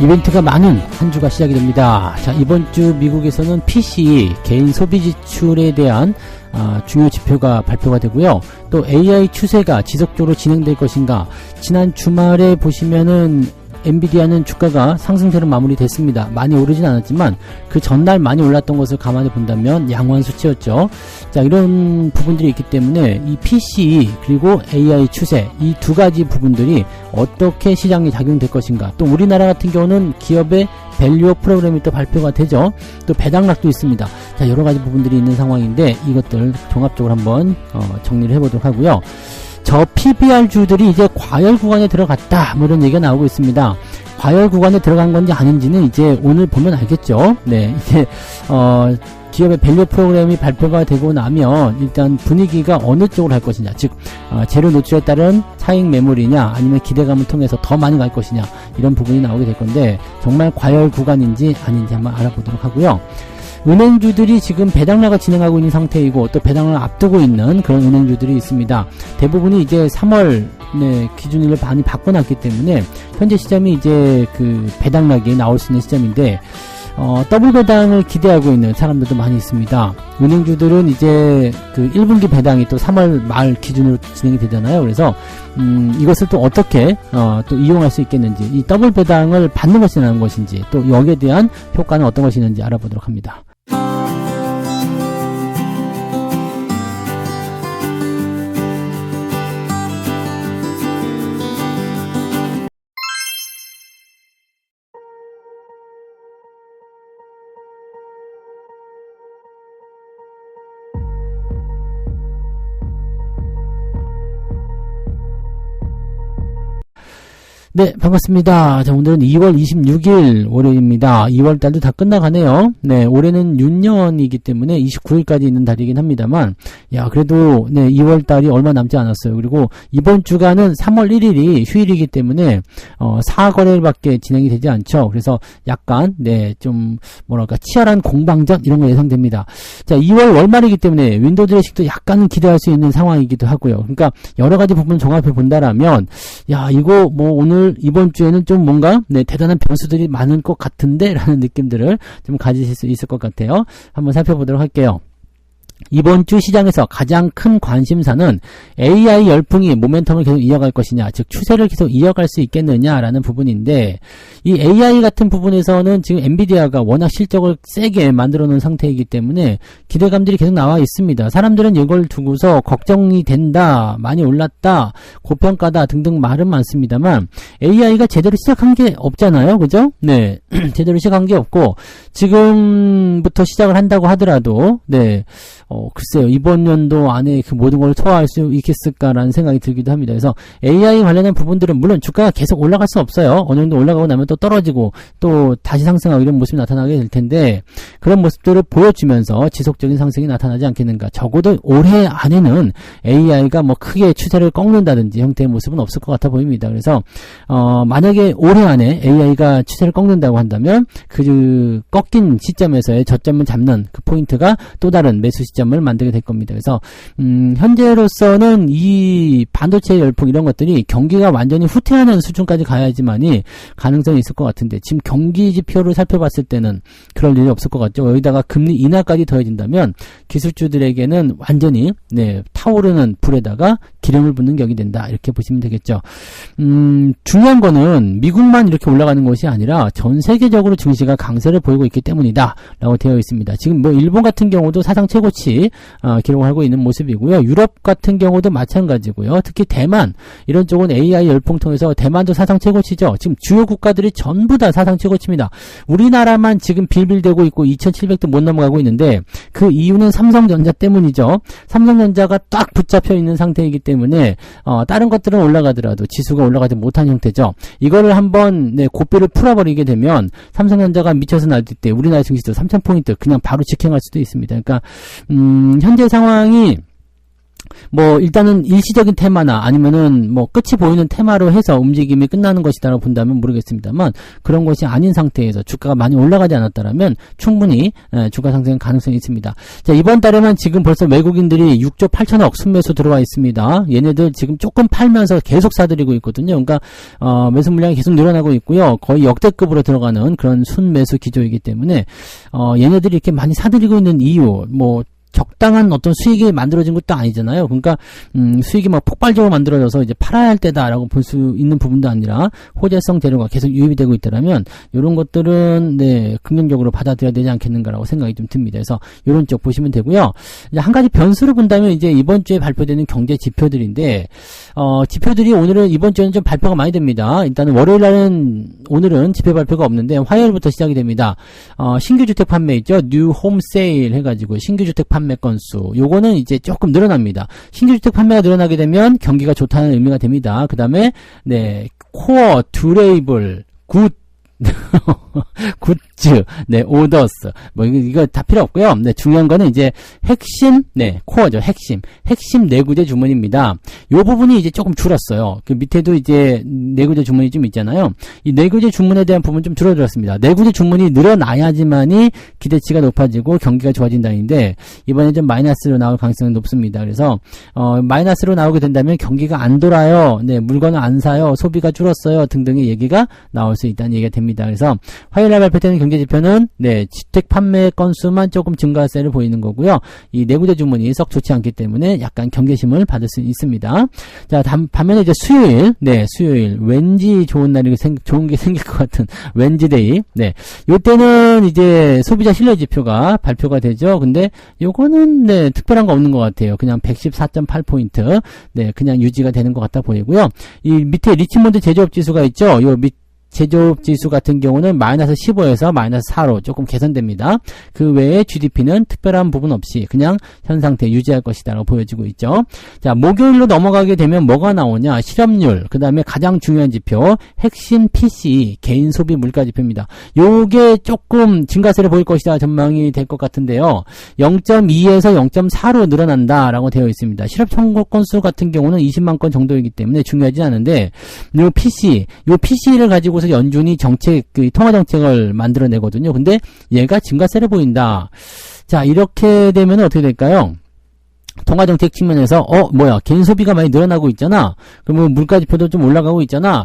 이벤트가 많은 한 주가 시작이 됩니다. 자, 이번 주 미국에서는 PC 개인 소비 지출에 대한 중요 지표가 발표가 되고요. 또 AI 추세가 지속적으로 진행될 것인가. 지난 주말에 보시면은 엔비디아는 주가가 상승세로 마무리됐습니다. 많이 오르진 않았지만 그 전날 많이 올랐던 것을 감안해 본다면 양호한 수치였죠. 자, 이런 부분들이 있기 때문에 이 PC 그리고 AI 추세 이 두 가지 부분들이 어떻게 시장에 작용될 것인가. 또 우리나라 같은 경우는 기업의 밸류업 프로그램이 또 발표가 되죠. 또 배당락도 있습니다. 자, 여러 가지 부분들이 있는 상황인데 이것들 종합적으로 한번 정리를 해보도록 하고요. 저 PBR주들이 이제 과열 구간에 들어갔다 뭐 이런 얘기가 나오고 있습니다. 과열 구간에 들어간 건지 아닌지는 이제 오늘 보면 알겠죠. 네, 이제 기업의 밸류 프로그램이 발표가 되고 나면 일단 분위기가 어느 쪽으로 할 것이냐, 즉 재료 노출에 따른 차익 매물이냐 아니면 기대감을 통해서 더 많이 갈 것이냐 이런 부분이 나오게 될 건데 정말 과열 구간인지 아닌지 한번 알아보도록 하고요. 은행주들이 지금 배당락을 진행하고 있는 상태이고 또 배당을 앞두고 있는 그런 은행주들이 있습니다. 대부분이 이제 3월 기준일을 많이 바꿔놨기 때문에 현재 시점이 이제 그 배당락이 나올 수 있는 시점인데 더블 배당을 기대하고 있는 사람들도 많이 있습니다. 은행주들은 이제 그 1분기 배당이 또 3월 말 기준으로 진행이 되잖아요. 그래서 이것을 또 어떻게 또 이용할 수 있겠는지, 이 더블 배당을 받는 것이 나은 것인지, 또 여기에 대한 효과는 어떤 것이 있는지 알아보도록 합니다. 네, 반갑습니다. 자, 오늘은 2월 26일 월요일입니다. 2월달도 다 끝나가네요. 네, 올해는 6년이기 때문에 29일까지 있는 달이긴 합니다만, 야, 그래도, 네, 2월달이 얼마 남지 않았어요. 그리고 이번 주간은 3월 1일이 휴일이기 때문에, 4거래일밖에 진행이 되지 않죠. 그래서 약간, 네, 좀, 뭐랄까, 치열한 공방전 이런 거 예상됩니다. 자, 2월 월말이기 때문에 윈도우 드레싱도 약간은 기대할 수 있는 상황이기도 하고요. 그러니까, 여러 가지 부분 종합해 본다라면, 야, 이거 뭐 오늘 이번 주에는 좀 뭔가 대단한 변수들이 많을 것 같은데 라는 느낌들을 좀 가지실 수 있을 것 같아요. 한번 살펴보도록 할게요. 이번 주 시장에서 가장 큰 관심사는 AI 열풍이 모멘텀을 계속 이어갈 것이냐, 즉 추세를 계속 이어갈 수 있겠느냐라는 부분인데, 이 AI 같은 부분에서는 지금 엔비디아가 워낙 실적을 세게 만들어 놓은 상태이기 때문에 기대감들이 계속 나와 있습니다. 사람들은 이걸 두고서 걱정이 된다, 많이 올랐다, 고평가다 등등 말은 많습니다만 AI가 제대로 시작한 게 없잖아요. 그죠? 네. 제대로 시작한 게 없고 지금부터 시작을 한다고 하더라도 글쎄요, 이번 연도 안에 그 모든 걸 소화할 수 있겠을까라는 생각이 들기도 합니다. 그래서 AI 관련된 부분들은 물론 주가가 계속 올라갈 수 없어요. 어느 정도 올라가고 나면 또 떨어지고 또 다시 상승하고 이런 모습이 나타나게 될 텐데, 그런 모습들을 보여주면서 지속적인 상승이 나타나지 않겠는가. 적어도 올해 안에는 AI가 뭐 크게 추세를 꺾는다든지 형태의 모습은 없을 것 같아 보입니다. 그래서 만약에 올해 안에 AI가 추세를 꺾는다고 한다면 그 꺾인 시점에서의 저점을 잡는 그 포인트가 또 다른 매수 시점을 만들게 될 겁니다. 그래서 현재로서는 이 반도체 열풍 이런 것들이 경기가 완전히 후퇴하는 수준까지 가야지만이 가능성이 있을 것 같은데, 지금 경기 지표를 살펴봤을 때는 그럴 일이 없을 것 같죠. 여기다가 금리 인하까지 더해진다면 기술주들에게는 완전히 타오르는 불에다가 기름을 붓는 격이 된다, 이렇게 보시면 되겠죠. 중요한 거는 미국만 이렇게 올라가는 것이 아니라 전 세계적으로 증시가 강세를 보이고 있기 때문이다 라고 되어 있습니다. 지금 뭐 일본 같은 경우도 사상 최고치 기록을 하고 있는 모습이고요. 유럽 같은 경우도 마찬가지고요. 특히 대만, 이런 쪽은 AI 열풍 통해서 대만도 사상 최고치죠. 지금 주요 국가들이 전부 다 사상 최고치입니다. 우리나라만 지금 빌빌대고 있고 2700도 못 넘어가고 있는데 그 이유는 삼성전자 때문이죠. 삼성전자가 딱 붙잡혀 있는 상태이기 때문에 다른 것들은 올라가더라도 지수가 올라가지 못한 형태죠. 이거를 한번 고삐를 풀어버리게 되면 삼성전자가 미쳐서 날뛸 때 우리나라 증시도 3000포인트 그냥 바로 직행할 수도 있습니다. 그러니까 현재 상황이 뭐 일단은 일시적인 테마나 아니면은 뭐 끝이 보이는 테마로 해서 움직임이 끝나는 것이다라고 본다면 모르겠습니다만 그런 것이 아닌 상태에서 주가가 많이 올라가지 않았다라면 충분히 주가 상승 가능성이 있습니다. 자, 이번 달에만 지금 벌써 외국인들이 6조 8천억 순매수 들어와 있습니다. 얘네들 지금 조금 팔면서 계속 사들이고 있거든요. 그러니까 매수 물량이 계속 늘어나고 있고요. 거의 역대급으로 들어가는 그런 순매수 기조이기 때문에 얘네들이 이렇게 많이 사들이고 있는 이유 뭐 적당한 어떤 수익이 만들어진 것도 아니잖아요. 그러니까 수익이 막 폭발적으로 만들어져서 이제 팔아야 할 때다라고 볼 수 있는 부분도 아니라 호재성 재료가 계속 유입이 되고 있다면 이런 것들은 네 긍정적으로 받아들여야 되지 않겠는가라고 생각이 좀 듭니다. 그래서 이런 쪽 보시면 되고요. 이제 한 가지 변수를 본다면 이제 이번 주에 발표되는 경제 지표들인데 지표들이 오늘은 이번 주에는 좀 발표가 많이 됩니다. 일단은 월요일 날은 오늘은 지표 발표가 없는데 화요일부터 시작이 됩니다. 신규 주택 판매 있죠. 뉴 홈 세일 해가지고 신규 주택 판매 건수 요거는 이제 조금 늘어납니다. 신규주택 판매가 늘어나게 되면 경기가 좋다는 의미가 됩니다. 그 다음에 네 코어 듀레이블 굿 굿즈, 네, 오더스. 뭐, 이거 다 필요 없고요. 네, 중요한 거는 이제 핵심, 네, 코어죠. 핵심 내구재 주문입니다. 요 부분이 이제 조금 줄었어요. 그 밑에도 이제 내구재 주문이 좀 있잖아요. 이 내구재 주문에 대한 부분 좀 줄어들었습니다. 내구재 주문이 늘어나야지만이 기대치가 높아지고 경기가 좋아진다는데, 이번에 좀 마이너스로 나올 가능성이 높습니다. 그래서, 마이너스로 나오게 된다면 경기가 안 돌아요. 네, 물건을 안 사요. 소비가 줄었어요. 등등의 얘기가 나올 수 있다는 얘기가 됩니다. 그래서 화요일날 발표되는 경제지표는 네 주택 판매 건수만 조금 증가세를 보이는 거고요. 이 내구재 주문이 썩 좋지 않기 때문에 약간 경계심을 받을 수 있습니다. 자 반면에 이제 수요일 왠지 좋은 날이 좋은 게 생길 것 같은 왠지데이 네 요때는 이제 소비자 신뢰 지표가 발표가 되죠. 근데 요거는 네 특별한 거 없는 것 같아요. 그냥 114.8포인트 네 그냥 유지가 되는 것 같아 보이고요. 이 밑에 리치몬드 제조업 지수가 있죠. 요 제조업 지수 같은 경우는 마이너스 15에서 마이너스 4로 조금 개선됩니다. 그 외에 GDP는 특별한 부분 없이 그냥 현 상태 유지할 것이다라고 보여지고 있죠. 자, 목요일로 넘어가게 되면 뭐가 나오냐? 실업률, 그 다음에 가장 중요한 지표, 핵심 PC, 개인 소비 물가 지표입니다. 요게 조금 증가세를 보일 것이다 전망이 될 것 같은데요. 0.2에서 0.4로 늘어난다라고 되어 있습니다. 실업 청구 건수 같은 경우는 20만 건 정도이기 때문에 중요하지 않은데, 요 PC를 가지고서 연준이 통화 정책을 만들어내거든요. 근데 얘가 증가세를 보인다. 자, 이렇게 되면 어떻게 될까요? 통화정책 측면에서 개인 소비가 많이 늘어나고 있잖아. 그러면 물가지표도 좀 올라가고 있잖아.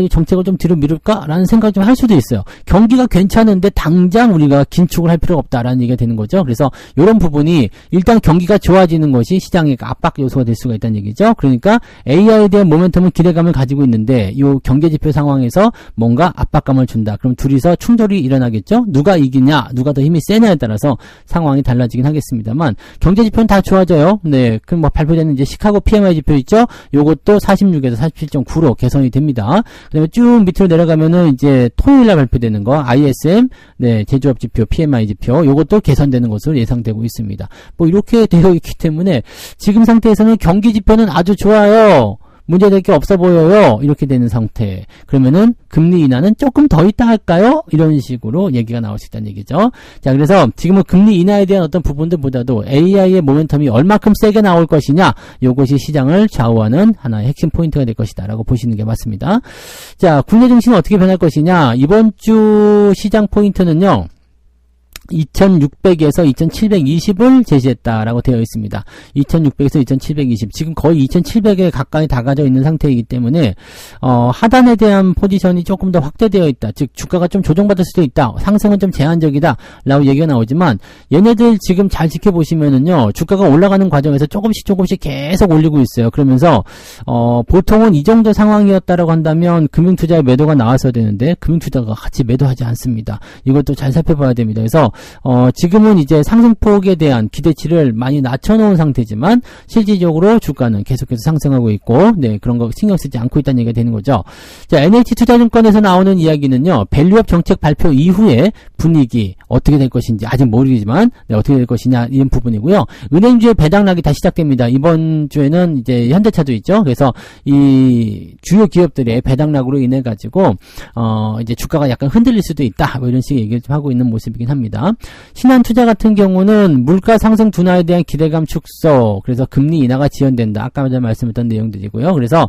이 정책을 좀 뒤로 미룰까? 라는 생각을 좀 할 수도 있어요. 경기가 괜찮은데 당장 우리가 긴축을 할 필요가 없다라는 얘기가 되는 거죠. 그래서 이런 부분이 일단 경기가 좋아지는 것이 시장의 압박 요소가 될 수가 있다는 얘기죠. 그러니까 AI에 대한 모멘텀은 기대감을 가지고 있는데 이 경제지표 상황에서 뭔가 압박감을 준다. 그럼 둘이서 충돌이 일어나겠죠. 누가 이기냐, 누가 더 힘이 세냐에 따라서 상황이 달라지긴 하겠습니다만 경제지표는 다 좋아져요. 네, 그럼 발표되는 이제 시카고 PMI 지표 있죠? 요것도 46에서 47.9로 개선이 됩니다. 그 다음에 쭉 밑으로 내려가면은 이제 토요일날 발표되는 거, ISM, 네, 제조업 지표, PMI 지표, 요것도 개선되는 것으로 예상되고 있습니다. 뭐 이렇게 되어 있기 때문에 지금 상태에서는 경기 지표는 아주 좋아요. 문제될 게 없어 보여요. 이렇게 되는 상태. 그러면은 금리 인하는 조금 더 있다 할까요? 이런 식으로 얘기가 나올 수 있다는 얘기죠. 자, 그래서 지금은 금리 인하에 대한 어떤 부분들보다도 AI의 모멘텀이 얼마큼 세게 나올 것이냐, 요것이 시장을 좌우하는 하나의 핵심 포인트가 될 것이다 라고 보시는 게 맞습니다. 자, 국내 증시는 어떻게 변할 것이냐, 이번 주 시장 포인트는요, 2600에서 2720을 제시했다라고 되어 있습니다. 2600에서 2720. 지금 거의 2700에 가까이 다가져 있는 상태이기 때문에 하단에 대한 포지션이 조금 더 확대되어 있다. 즉 주가가 좀 조정받을 수도 있다. 상승은 좀 제한적이다 라고 얘기가 나오지만 얘네들 지금 잘 지켜보시면은요. 주가가 올라가는 과정에서 조금씩 계속 올리고 있어요. 그러면서 보통은 이 정도 상황이었다라고 한다면 금융투자의 매도가 나왔어야 되는데 금융투자가 같이 매도하지 않습니다. 이것도 잘 살펴봐야 됩니다. 그래서 지금은 이제 상승폭에 대한 기대치를 많이 낮춰놓은 상태지만 실질적으로 주가는 계속해서 상승하고 있고, 네, 그런 거 신경 쓰지 않고 있다는 얘기가 되는 거죠. 자, NH투자증권에서 나오는 이야기는요, 밸류업 정책 발표 이후에 분위기 어떻게 될 것인지 아직 모르지만, 네, 어떻게 될 것이냐 이런 부분이고요. 은행주의 배당락이 다 시작됩니다. 이번 주에는 이제 현대차도 있죠. 그래서 이 주요 기업들의 배당락으로 인해 가지고 이제 주가가 약간 흔들릴 수도 있다. 뭐 이런 식의 얘기를 좀 하고 있는 모습이긴 합니다. 있습니다. 신한투자 같은 경우는 물가 상승 둔화에 대한 기대감 축소, 그래서 금리 인하가 지연된다. 아까 전에 말씀했던 내용들이고요. 그래서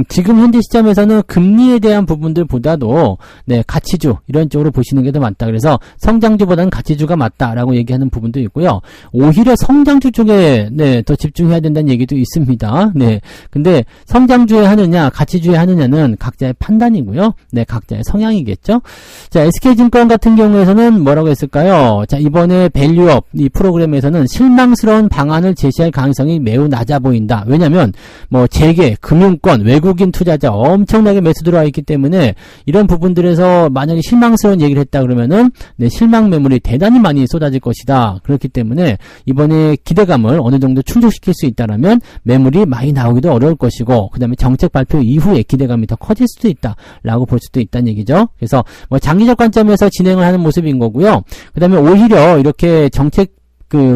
지금 현재 시점에서는 금리에 대한 부분들보다도 네, 가치주 이런 쪽으로 보시는 게 더 맞다. 그래서 성장주보다는 가치주가 맞다라고 얘기하는 부분도 있고요. 오히려 성장주 쪽에 네, 더 집중해야 된다는 얘기도 있습니다. 네, 근데 성장주에 하느냐, 가치주에 하느냐는 각자의 판단이고요. 네, 각자의 성향이겠죠. 자, SK증권 같은 경우에서는 뭐라고 했을까요? 자, 이번에 밸류업 이 프로그램에서는 실망스러운 방안을 제시할 가능성이 매우 낮아 보인다. 왜냐면 뭐 재계, 금융권, 외국인 투자자 엄청나게 매수 들어와 있기 때문에 이런 부분들에서 만약에 실망스러운 얘기를 했다 그러면은 네, 실망 매물이 대단히 많이 쏟아질 것이다. 그렇기 때문에 이번에 기대감을 어느 정도 충족시킬 수 있다라면 매물이 많이 나오기도 어려울 것이고, 그 다음에 정책 발표 이후에 기대감이 더 커질 수도 있다라고 볼 수도 있다는 얘기죠. 그래서 뭐 장기적 관점에서 진행을 하는 모습인 거고요. 그 다음에 오히려 이렇게 정책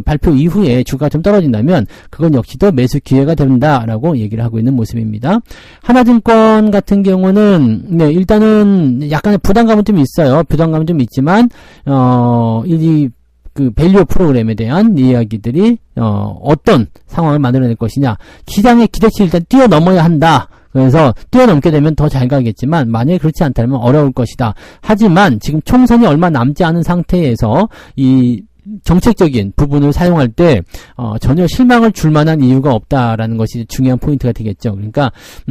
발표 이후에 주가가 좀 떨어진다면 그건 역시도 매수 기회가 된다라고 얘기를 하고 있는 모습입니다. 하나증권 같은 경우는 네, 일단은 약간의 부담감은 좀 있어요. 부담감은 좀 있지만 밸류 프로그램에 대한 이야기들이 어떤 상황을 만들어낼 것이냐, 시장의 기대치를 일단 뛰어넘어야 한다. 그래서 뛰어넘게 되면 더 잘 가겠지만 만약에 그렇지 않다면 어려울 것이다. 하지만 지금 총선이 얼마 남지 않은 상태에서 이 정책적인 부분을 사용할 때 전혀 실망을 줄 만한 이유가 없다라는 것이 중요한 포인트가 되겠죠. 그러니까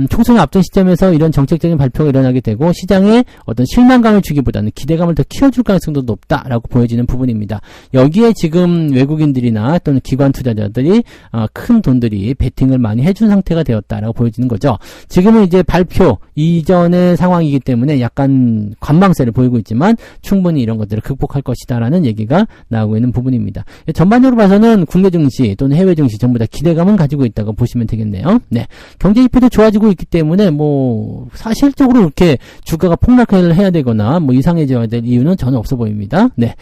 총선을 앞둔 시점에서 이런 정책적인 발표가 일어나게 되고 시장에 어떤 실망감을 주기보다는 기대감을 더 키워줄 가능성도 높다라고 보여지는 부분입니다. 여기에 지금 외국인들이나 또는 기관 투자자들이 큰 돈들이 베팅을 많이 해준 상태가 되었다라고 보여지는 거죠. 지금은 이제 발표 이전의 상황이기 때문에 약간 관망세를 보이고 있지만 충분히 이런 것들을 극복할 것이다라는 얘기가 나오고 있는 부분입니다. 전반적으로 봐서는 국내 증시 또는 해외 증시 전부 다 기대감은 가지고 있다고 보시면 되겠네요. 네, 경제 지표도 좋아지고 있기 때문에 뭐 사실적으로 이렇게 주가가 폭락을 해야 되거나 뭐 이상해져야 될 이유는 전혀 없어 보입니다. 네,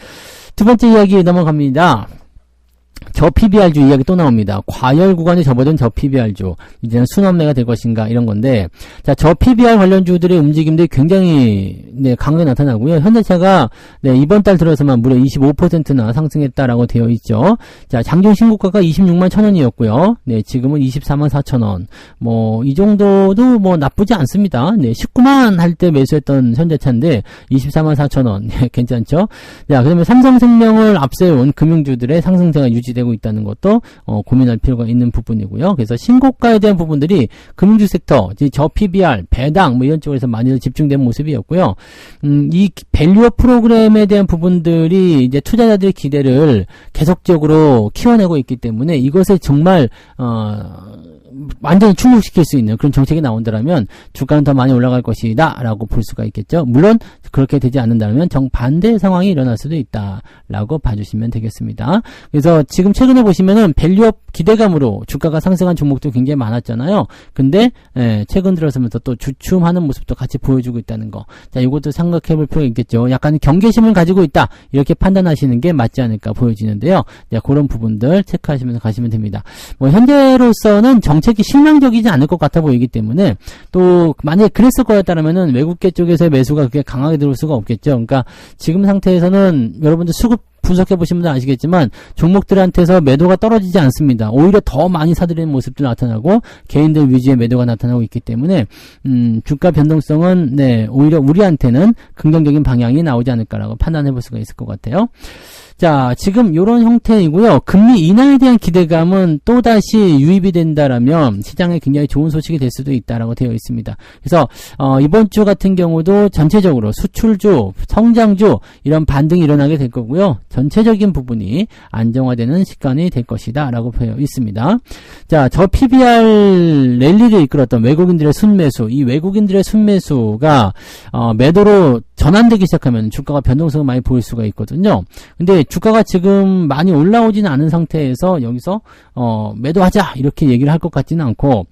두 번째 이야기 넘어갑니다. 저 PBR주 이야기 또 나옵니다. 과열 구간에 접어든 저 PBR주. 이제는 순환매가 될 것인가 이런 건데, 자, 저 PBR 관련주들의 움직임들이 굉장히 네, 강하게 나타나고요. 현대차가 네, 이번 달 들어서만 무려 25%나 상승했다라고 되어 있죠. 자, 장중 신고가가 26만 1,000원이었고요. 네, 지금은 24만 4,000원. 뭐 이 정도도 뭐 나쁘지 않습니다. 네, 19만 할 때 매수했던 현대차인데 24만 4,000원. 네, 괜찮죠? 자, 그다음에 삼성생명을 앞세운 금융주들의 상승세가 유지되고 있다는 것도 고민할 필요가 있는 부분이고요. 그래서 신고가에 대한 부분들이 금융주 섹터, 저 PBR, 배당 뭐 이런 쪽에서 많이 집중된 모습이었고요. 이 밸류업 프로그램에 대한 부분들이 이제 투자자들의 기대를 계속적으로 키워내고 있기 때문에 이것을 정말 완전히 충족시킬 수 있는 그런 정책이 나온다면 주가는 더 많이 올라갈 것이다 라고 볼 수가 있겠죠. 물론 그렇게 되지 않는다면 정반대의 상황이 일어날 수도 있다 라고 봐주시면 되겠습니다. 그래서 지금 최근에 보시면은 밸류업 기대감으로 주가가 상승한 종목도 굉장히 많았잖아요. 근데 최근 들어서면서 또 주춤하는 모습도 같이 보여주고 있다는 거. 자, 이것도 생각해 볼 필요가 있겠죠. 약간 경계심을 가지고 있다 이렇게 판단하시는 게 맞지 않을까 보여지는데요. 자, 그런 부분들 체크하시면서 가시면 됩니다. 뭐 현재로서는 정책이 실망적이지 않을 것 같아 보이기 때문에, 또 만약에 그랬을 거였다면은 외국계 쪽에서의 매수가 그렇게 강하게 들어올 수가 없겠죠. 그러니까 지금 상태에서는 여러분들 수급 분석해 보시면 아시겠지만 종목들한테서 매도가 떨어지지 않습니다. 오히려 더 많이 사들이는 모습도 나타나고 개인들 위주의 매도가 나타나고 있기 때문에 주가 변동성은 네, 오히려 우리한테는 긍정적인 방향이 나오지 않을까라고 판단해 볼 수가 있을 것 같아요. 자, 지금 이런 형태이고요. 금리 인하에 대한 기대감은 또다시 유입이 된다라면 시장에 굉장히 좋은 소식이 될 수도 있다라고 되어 있습니다. 그래서 이번 주 같은 경우도 전체적으로 수출주, 성장주 이런 반등이 일어나게 될 거고요. 전체적인 부분이 안정화되는 시간이 될 것이다 라고 되어 있습니다. 자, 저 PBR 랠리를 이끌었던 외국인들의 순매수, 이 외국인들의 순매수가 매도로 전환되기 시작하면 주가가 변동성을 많이 보일 수가 있거든요. 근데 주가가 지금 많이 올라오지는 않은 상태에서 여기서 매도하자 이렇게 얘기를 할 것 같지는 않고,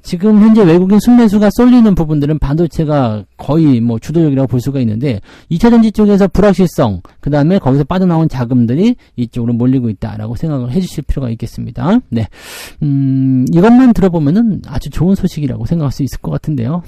지금 현재 외국인 순매수가 쏠리는 부분들은 반도체가 거의 뭐 주도력이라고 볼 수가 있는데 2차전지 쪽에서 불확실성, 그 다음에 거기서 빠져나온 자금들이 이쪽으로 몰리고 있다라고 생각을 해주실 필요가 있겠습니다. 네, 이것만 들어보면은 아주 좋은 소식이라고 생각할 수 있을 것 같은데요.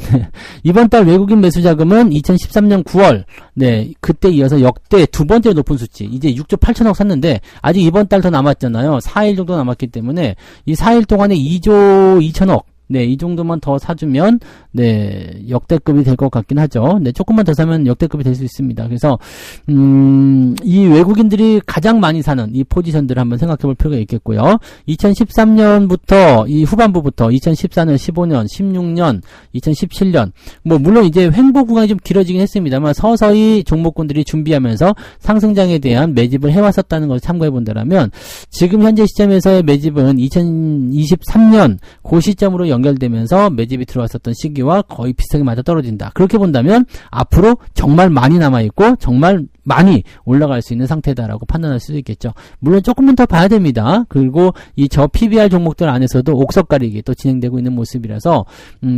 이번 달 외국인 매수 자금은 2013 2023년 9월, 네, 그때 이어서 역대 두 번째 높은 수치, 이제 6조 8천억 샀는데, 아직 이번 달 더 남았잖아요. 4일 정도 남았기 때문에, 이 4일 동안에 2조 2천억, 네, 이 정도만 더 사주면, 네, 역대급이 될 것 같긴 하죠. 네, 조금만 더 사면 역대급이 될 수 있습니다. 그래서, 이 외국인들이 가장 많이 사는 이 포지션들을 한번 생각해 볼 필요가 있겠고요. 2013년부터, 이 후반부부터 2014년, 15년, 16년, 2017년, 뭐, 물론 이제 횡보 구간이 좀 길어지긴 했습니다만, 서서히 종목군들이 준비하면서 상승장에 대한 매집을 해왔었다는 것을 참고해 본다라면, 지금 현재 시점에서의 매집은 2023년, 그 시점으로 연결되면서 매집이 들어왔었던 시기와 거의 비슷하게 맞아떨어진다. 그렇게 본다면 앞으로 정말 많이 남아있고 정말 많이 올라갈 수 있는 상태다라고 판단할 수도 있겠죠. 물론 조금만 더 봐야 됩니다. 그리고 이 저 PBR 종목들 안에서도 옥석 가리기 또 진행되고 있는 모습이라서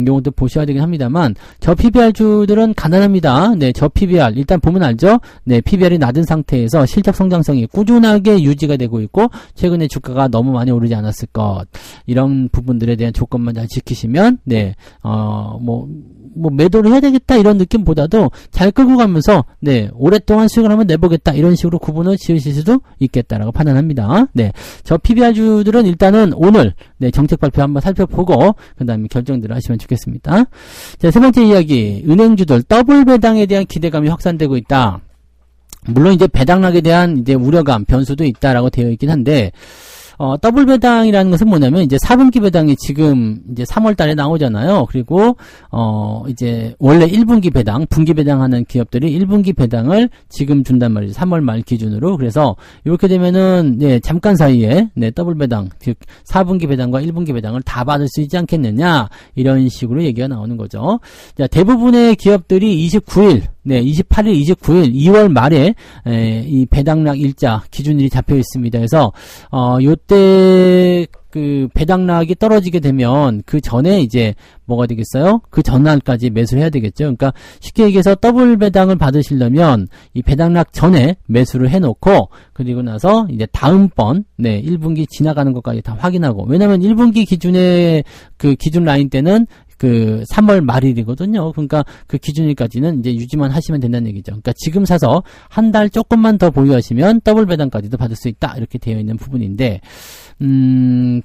요것도 보셔야 되긴 합니다만 저 PBR 주들은 가난합니다. 네, 저 PBR 일단 보면 알죠? 네, PBR이 낮은 상태에서 실적 성장성이 꾸준하게 유지가 되고 있고 최근에 주가가 너무 많이 오르지 않았을 것 이런 부분들에 대한 조건만 잘 지키시면 네, 뭐 매도를 해야 되겠다 이런 느낌보다도 잘 끌고 가면서 네, 오랫동안 수익을 한번 내보겠다 이런 식으로 구분을 지으실 수도 있겠다라고 판단합니다. 네, 저 PBR 주들은 일단은 오늘 네, 정책 발표 한번 살펴보고 그 다음에 결정들을 하시면 좋겠습니다. 자, 세 번째 이야기, 은행주들 더블 배당에 대한 기대감이 확산되고 있다. 물론 이제 배당락에 대한 이제 우려감, 변수도 있다라고 되어 있긴 한데 더블 배당이라는 것은 뭐냐면, 이제 4분기 배당이 지금 이제 3월 달에 나오잖아요. 그리고, 이제 원래 1분기 배당, 분기 배당하는 기업들이 1분기 배당을 지금 준단 말이죠. 3월 말 기준으로. 그래서, 이렇게 되면은, 네, 잠깐 사이에, 네, 더블 배당, 즉, 4분기 배당과 1분기 배당을 다 받을 수 있지 않겠느냐. 이런 식으로 얘기가 나오는 거죠. 자, 대부분의 기업들이 29일, 네, 28일, 29일, 2월 말에, 이 배당락 일자 기준일이 잡혀 있습니다. 그래서, 요때, 그, 배당락이 떨어지게 되면, 그 전에 이제, 뭐가 되겠어요? 그 전날까지 매수를 해야 되겠죠? 그러니까, 쉽게 얘기해서 더블 배당을 받으시려면, 이 배당락 전에 매수를 해놓고, 그리고 나서, 이제 다음번, 네, 1분기 지나가는 것까지 다 확인하고, 왜냐면 1분기 기준의, 그 기준 라인 때는, 그 3월 말일이거든요. 그러니까 그 기준일까지는 이제 유지만 하시면 된다는 얘기죠. 그러니까 지금 사서 한 달 조금만 더 보유하시면 더블 배당까지도 받을 수 있다. 이렇게 되어 있는 부분인데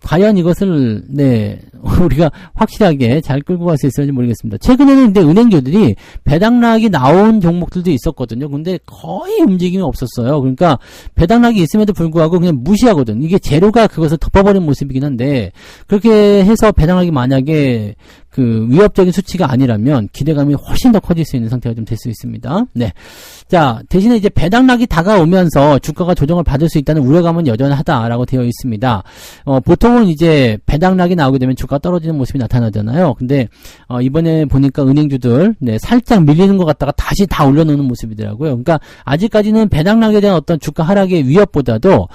과연 이것을 네, 우리가 확실하게 잘 끌고 갈 수 있을지 모르겠습니다. 최근에는 근데 은행주들이 배당락이 나온 종목들도 있었거든요. 근데 거의 움직임이 없었어요. 그러니까 배당락이 있음에도 불구하고 그냥 무시하거든. 이게 재료가 그것을 덮어버린 모습이긴 한데 그렇게 해서 배당락이 만약에 그 위협적인 수치가 아니라면 기대감이 훨씬 더 커질 수 있는 상태가 좀 될 수 있습니다. 네. 자, 대신에 이제 배당락이 다가오면서 주가가 조정을 받을 수 있다는 우려감은 여전하다라고 되어 있습니다. 보통은 이제 배당락이 나오게 되면 주가가 떨어지는 모습이 나타나잖아요. 근데 이번에 보니까 은행주들 네, 살짝 밀리는 것 같다가 다시 다 올려놓는 모습이더라고요. 그러니까 아직까지는 배당락에 대한 어떤 주가 하락의 위협보다도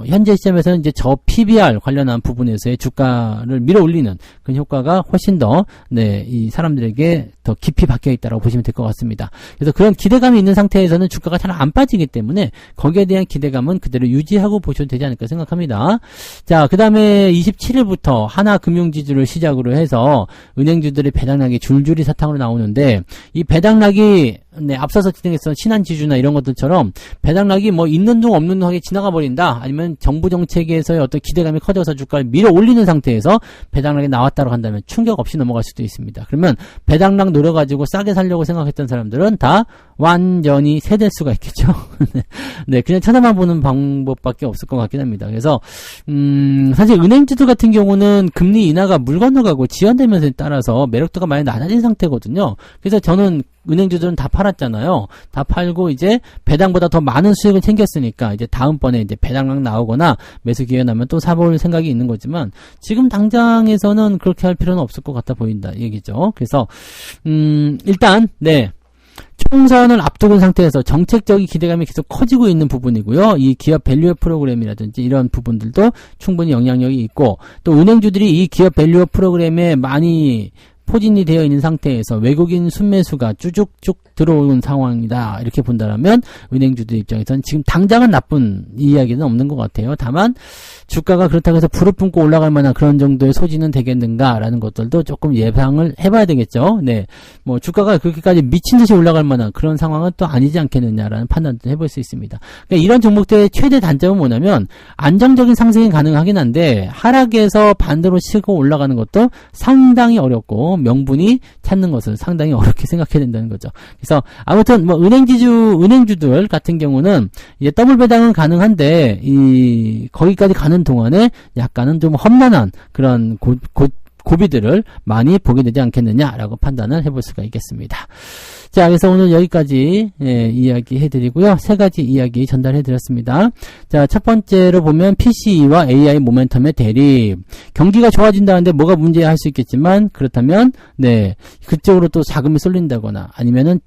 현재 시점에서는 이제 저 PBR 관련한 부분에서의 주가를 밀어올리는 그런 효과가 훨씬 더 네, 이 사람들에게 더 깊이 박혀 있다고 보시면 될 것 같습니다. 그래서 그런 기대감이 있는 상태에서는 주가가 잘 안 빠지기 때문에 거기에 대한 기대감은 그대로 유지하고 보셔도 되지 않을까 생각합니다. 자, 그 다음에 27일부터 하나금융지주를 시작으로 해서 은행주들의 배당락이 줄줄이 사탕으로 나오는데 이 배당락이 네, 앞서서 진행했던 신한지주나 이런 것들처럼 배당락이 뭐 있는 둥 없는 둥하게 지나가 버린다. 아니면 정부 정책에서의 어떤 기대감이 커져서 주가를 밀어 올리는 상태에서 배당락이 나왔다고 한다면 충격 없이 넘어갈 수도 있습니다. 그러면 배당락 노려가지고 싸게 살려고 생각했던 사람들은 다 완전히 세댈 수가 있겠죠. 네, 그냥 쳐다만 보는 방법밖에 없을 것 같긴 합니다. 그래서 사실 은행주들 같은 경우는 금리 인하가 물 건너가고 지연되면서 따라서 매력도가 많이 낮아진 상태거든요. 그래서 저는 은행주들은 다 팔았잖아요. 다 팔고 이제 배당보다 더 많은 수익을 챙겼으니까 이제 다음번에 이제 배당락 나오거나 매수 기회 나면 또 사볼 생각이 있는 거지만 지금 당장에서는 그렇게 할 필요는 없을 것 같아 보인다 얘기죠. 그래서 일단 네. 총선을 앞두고 상태에서 정책적인 기대감이 계속 커지고 있는 부분이고요. 이 기업 밸류업 프로그램이라든지 이런 부분들도 충분히 영향력이 있고 또 은행주들이 이 기업 밸류업 프로그램에 많이 포진이 되어 있는 상태에서 외국인 순매수가 쭉쭉쭉 들어온 상황이다. 이렇게 본다면 은행주들 입장에서는 지금 당장은 나쁜 이야기는 없는 것 같아요. 다만 주가가 그렇다고 해서 불을 뿜고 올라갈 만한 그런 정도의 소지는 되겠는가라는 것들도 조금 예상을 해봐야 되겠죠. 네, 뭐 주가가 그렇게까지 미친 듯이 올라갈 만한 그런 상황은 또 아니지 않겠느냐라는 판단도 해볼 수 있습니다. 그러니까 이런 종목들의 최대 단점은 뭐냐면 안정적인 상승이 가능하긴 한데 하락에서 반대로 치고 올라가는 것도 상당히 어렵고 명분이 찾는 것을 상당히 어렵게 생각해야 된다는 거죠. 그래서 아무튼 뭐 은행주들 같은 경우는 이제 더블 배당은 가능한데 거기까지 가는 동안에 약간은 좀 험난한 그런 고비들을 많이 보게 되지 않겠느냐라고 판단을 해볼 수가 있겠습니다. 자, 그래서 오늘 여기까지 이야기 해드리고요. 세 가지 이야기 전달해드렸습니다. 자, 첫 번째로 보면 PCE와 AI 모멘텀의 대립. 경기가 좋아진다는데 뭐가 문제야 할 수 있겠지만 그렇다면 네, 그쪽으로 또 자금이 쏠린다거나 아니면은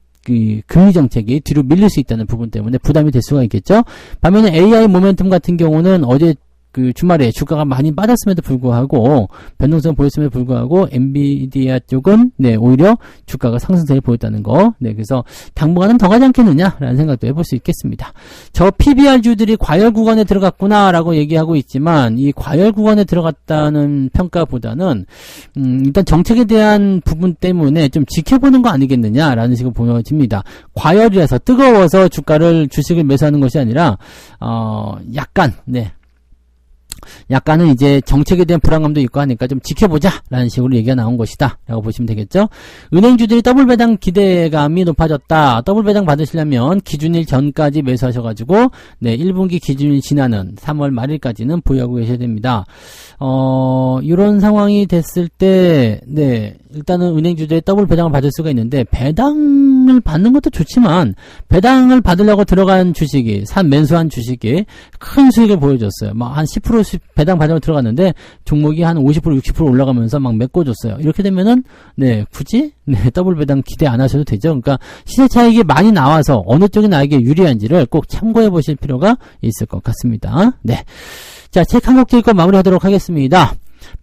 금리 정책이 뒤로 밀릴 수 있다는 부분 때문에 부담이 될 수가 있겠죠. 반면에 AI 모멘텀 같은 경우는 어제 주말에 주가가 많이 빠졌음에도 불구하고 변동성 보였음에도 불구하고 엔비디아 쪽은 네, 오히려 주가가 상승세를 보였다는 거. 네, 그래서 당분간은 더 가지 않겠느냐라는 생각도 해볼 수 있겠습니다. 저 PBR주들이 과열 구간에 들어갔구나라고 얘기하고 있지만 이 과열 구간에 들어갔다는 평가보다는 일단 정책에 대한 부분 때문에 좀 지켜보는 거 아니겠느냐라는 식으로 보여집니다. 과열이라서 뜨거워서 주식을 매수하는 것이 아니라 약간은 이제 정책에 대한 불안감도 있고 하니까 좀 지켜보자라는 식으로 얘기가 나온 것이다 라고 보시면 되겠죠. 은행주들이 더블 배당 기대감이 높아졌다. 더블 배당 받으시려면 기준일 전까지 매수하셔가지고 네, 1분기 기준일 지나는 3월 말일까지는 보유하고 계셔야 됩니다. 이런 상황이 됐을 때 네, 일단은 은행주들이 더블 배당을 받을 수가 있는데 배당을 받는 것도 좋지만 배당을 받으려고 들어간 주식이 매수한 주식이 큰 수익을 보여줬어요. 막 한 10% 배당 받으려고 들어갔는데 종목이 한 50% 60% 올라가면서 막 메꿔줬어요. 이렇게 되면은 네, 굳이 더블 배당 기대 안 하셔도 되죠. 그러니까 시세 차익이 많이 나와서 어느 쪽이 나에게 유리한지를 꼭 참고해 보실 필요가 있을 것 같습니다. 네, 자, 책 한 곡 읽고 마무리하도록 하겠습니다.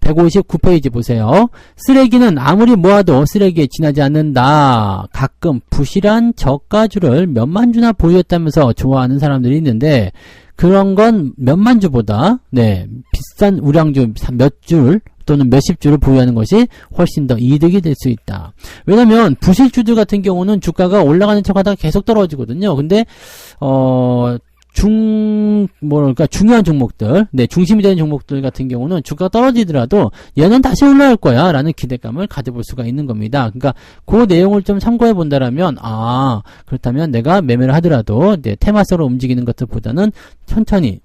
159페이지 보세요. 쓰레기는 아무리 모아도 쓰레기에 지나지 않는다. 가끔 부실한 저가주를 몇만 주나 보유했다면서 좋아하는 사람들이 있는데 그런 건 몇만 주보다 네, 비싼 우량주 몇 줄 또는 몇십 주를 보유하는 것이 훨씬 더 이득이 될 수 있다. 왜냐면 부실주들 같은 경우는 주가가 올라가는 척 하다가 계속 떨어지거든요. 근데 중요한 종목들, 네, 중심이 되는 종목들 같은 경우는 주가가 떨어지더라도 얘는 다시 올라갈 거야 라는 기대감을 가져볼 수가 있는 겁니다. 그러니까 그 내용을 좀 참고해 본다라면 그렇다면 내가 매매를 하더라도 네, 테마성으로 움직이는 것들보다는 천천히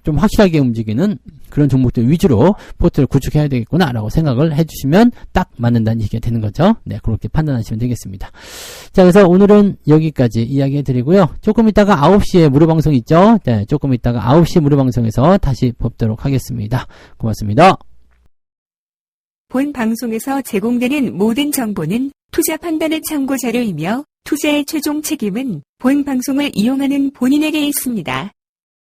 좀 확실하게 움직이는 그런 종목들 위주로 포트를 구축해야 되겠구나 라고 생각을 해주시면 딱 맞는다는 얘기가 되는 거죠. 네, 그렇게 판단하시면 되겠습니다. 자, 그래서 오늘은 여기까지 이야기 해드리고요. 조금 있다가 9시에 무료방송 있죠. 네, 조금 있다가 9시 무료방송에서 다시 뵙도록 하겠습니다. 고맙습니다. 본 방송에서 제공되는 모든 정보는 투자 판단의 참고 자료이며 투자의 최종 책임은 본 방송을 이용하는 본인에게 있습니다.